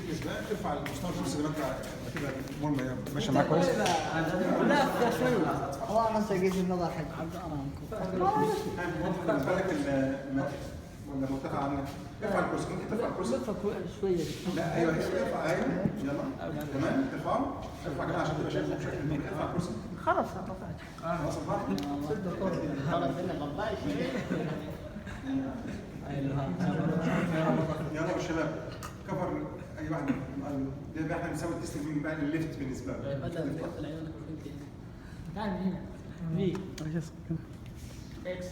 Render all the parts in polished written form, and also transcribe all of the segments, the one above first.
ستيفنس بقى ارفع المستوى الكرسي زي ما انت كده الامور ماشيه معاك كويس. لا شوي والله انا سقيت النظر حق عبد ارامكو. بالنسبه لك ولا مرتفع عنك؟ ارفع الكرسي، ممكن ترفع الكرسي؟ شويه. لا ايوه ارفع، ايوه يلا كمان ارفعه، ارفع كمان عشان تبقى شايفه بشكل كبير. ارفع الكرسي. خلاص رفعت. خلاص رفعت؟ خلاص انا غلطان يلا بالشباب كفر اي واحد. ده بقى احنا بنسوي التستنج من بقى الليفت بالنسبه له. بدل تقفل عيونك تعال من هنا. في اكس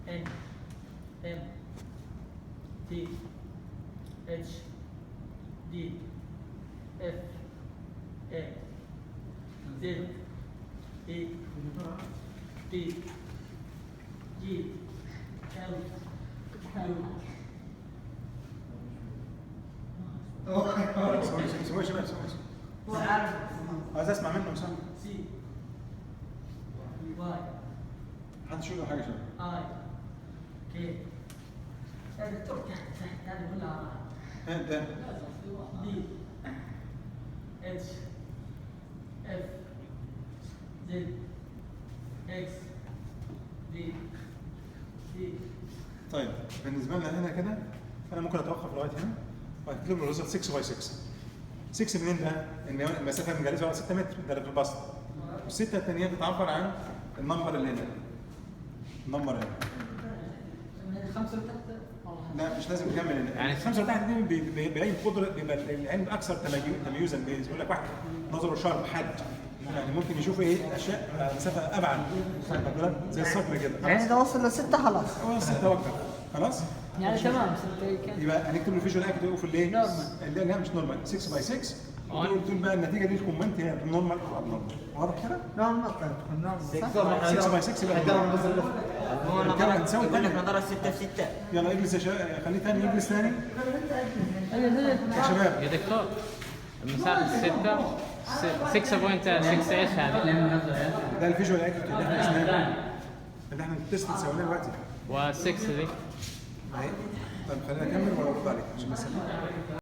ان ام تي اتش دي اف اي زد اي بي جي ال سوي شباب سوي. عايز اسمع منه مسامح. سي واي حد شو له حاجه شباب. اي كي هذا دكتور تحت هذه كلها انت دي اتش اف زد اكس دي سي. طيب بالنسبه لنا هنا كده انا ممكن اتوقف لغايه هنا وهكتب له الريزلت 6 باي 6. 6 منين ده؟ ان المسافه من جالسه 6 متر ده في البسط. والسته الثانيه بتعبر عن النمبر اللي هنا. النمبر هنا. خمسة تحت لا مش لازم تكمل هنا. يعني الخمسه تحت دي بيبين قدره، بيبقى العلم اكثر تميزا. بيقول لك واحد نظره شارب حد، يعني ممكن يشوف ايه اشياء مسافه ابعد زي الصقر كده. يعني اذا وصل لستة خلاص. هو 6 وقت خلاص. يعني تمام 6 يبقى هنكتب له فيجوال اكت في الايه؟ نورمال. لا مش نورمال، 6 باي 6. وتقول بقى النتيجه دي الكومنت هي نورمال او اب نورمال. واضح كده؟ نورمال طيب نورمال 6 باي 6 يبقى هو نظرة 6 في 6. يلا اجلس يا شباب، خليه ثاني يجلس ثاني يا شباب. يا دكتور المسافة 6.6 ايش هذا؟ ده الفيجوال اكت اللي احنا قسناه، اللي احنا التست اللي سويناه دلوقتي. و6 ذي اهي. طيب خلينا نكمل وارد عليك عشان بس